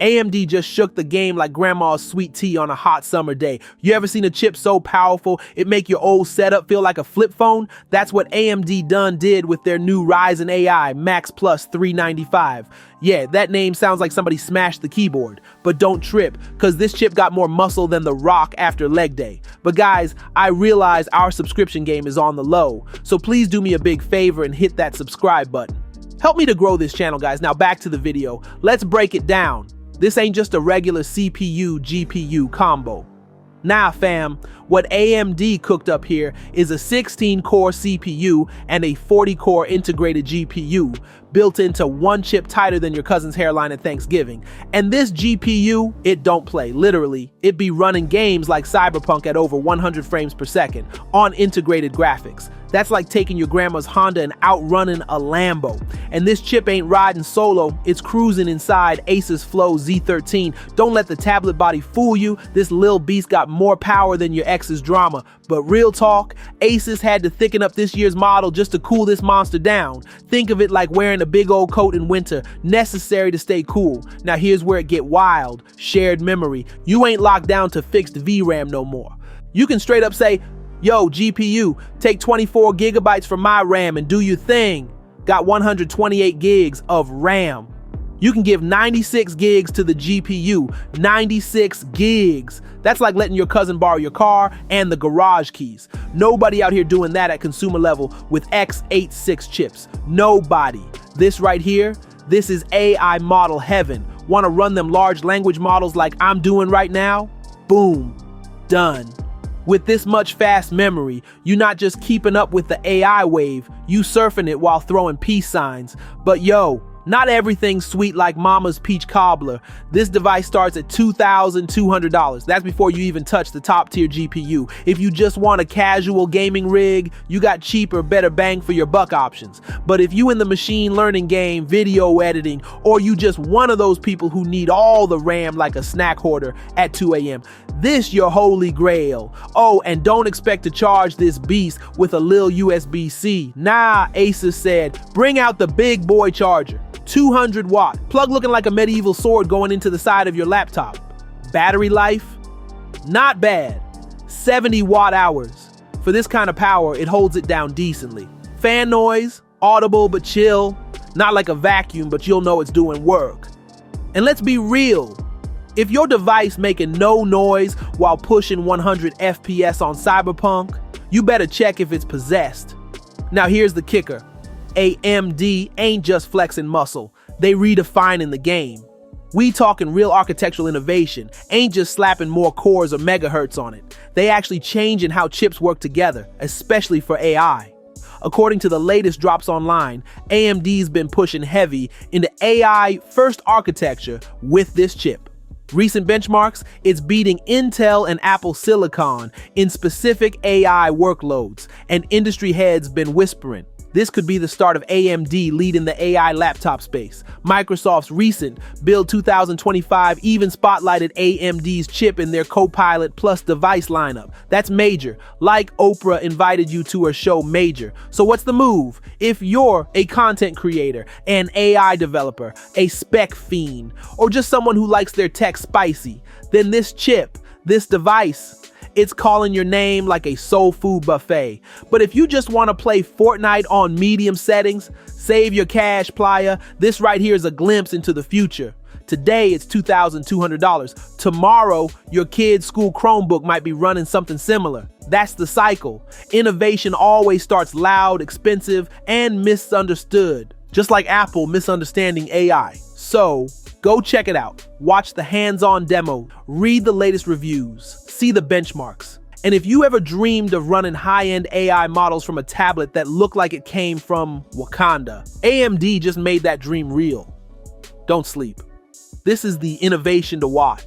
AMD just shook the game like grandma's sweet tea on a hot summer day. You ever seen a chip so powerful it make your old setup feel like a flip phone? That's what AMD done did with their new Ryzen AI Max Plus 395. Yeah, that name sounds like somebody smashed the keyboard. But don't trip, cause this chip got more muscle than The Rock after leg day. But guys, I realize our subscription game is on the low, so please do me a big favor and hit that subscribe button. Help me to grow this channel, guys. Now back to the video. Let's break it down. This ain't just a regular CPU-GPU combo. Nah, fam, what AMD cooked up here is a 16-core CPU and a 40-core integrated GPU built into one chip tighter than your cousin's hairline at Thanksgiving. And this GPU, it don't play, literally. It be running games like Cyberpunk at over 100 frames per second on integrated graphics. That's like taking your grandma's Honda and outrunning a Lambo. And this chip ain't riding solo, it's cruising inside Asus Flow Z13. Don't let the tablet body fool you. This lil beast got more power than your ex's drama. But real talk, Asus had to thicken up this year's model just to cool this monster down. Think of it like wearing a big old coat in winter, necessary to stay cool. Now here's where it get wild. Shared memory. You ain't locked down to fixed VRAM no more. You can straight up say, yo, GPU, take 24 gigabytes from my RAM and do your thing. Got 128 gigs of RAM. You can give 96 gigs to the GPU. 96 gigs. That's like letting your cousin borrow your car and the garage keys. Nobody out here doing that at consumer level with x86 chips. Nobody. This right here, this is AI model heaven. Want to run them large language models like I'm doing right now? Boom. Done. With this much fast memory, you're not just keeping up with the AI wave, you surfing it while throwing peace signs. But yo, not everything's sweet like mama's peach cobbler. This device starts at $2,200. That's before you even touch the top tier GPU. If you just want a casual gaming rig, you got cheaper, better bang for your buck options. But if you in the machine learning game, video editing, or you just one of those people who need all the RAM like a snack hoarder at 2 a.m., this your holy grail. Oh, and don't expect to charge this beast with a lil USB-C. Nah, Asus said, bring out the big boy charger. 200 watt, plug looking like a medieval sword going into the side of your laptop. Battery life, not bad. 70 watt hours. For this kind of power, it holds it down decently. Fan noise, audible but chill. Not like a vacuum, but you'll know it's doing work. And let's be real. If your device making no noise while pushing 100 FPS on Cyberpunk, you better check if it's possessed. Now here's the kicker. AMD ain't just flexing muscle, they redefining the game. We talking real architectural innovation, ain't just slapping more cores or megahertz on it. They actually changing how chips work together, especially for AI. According to the latest drops online, AMD's been pushing heavy into AI first architecture with this chip. Recent benchmarks, it's beating Intel and Apple Silicon in specific AI workloads, and industry heads been whispering. This could be the start of AMD leading the AI laptop space. Microsoft's recent Build 2025 even spotlighted AMD's chip in their Copilot Plus device lineup. That's major, like Oprah invited you to her show Major. So what's the move? If you're a content creator, an AI developer, a spec fiend, or just someone who likes their tech spicy, then this chip, this device, it's calling your name like a soul food buffet. But if you just want to play Fortnite on medium settings, save your cash, playa. This right here is a glimpse into the future. Today, it's $2,200. Tomorrow, your kid's school Chromebook might be running something similar. That's the cycle. Innovation always starts loud, expensive, and misunderstood. Just like Apple misunderstanding AI. So, go check it out. Watch the hands-on demo, read the latest reviews, see the benchmarks. And if you ever dreamed of running high-end AI models from a tablet that looked like it came from Wakanda, AMD just made that dream real. Don't sleep. This is the innovation to watch.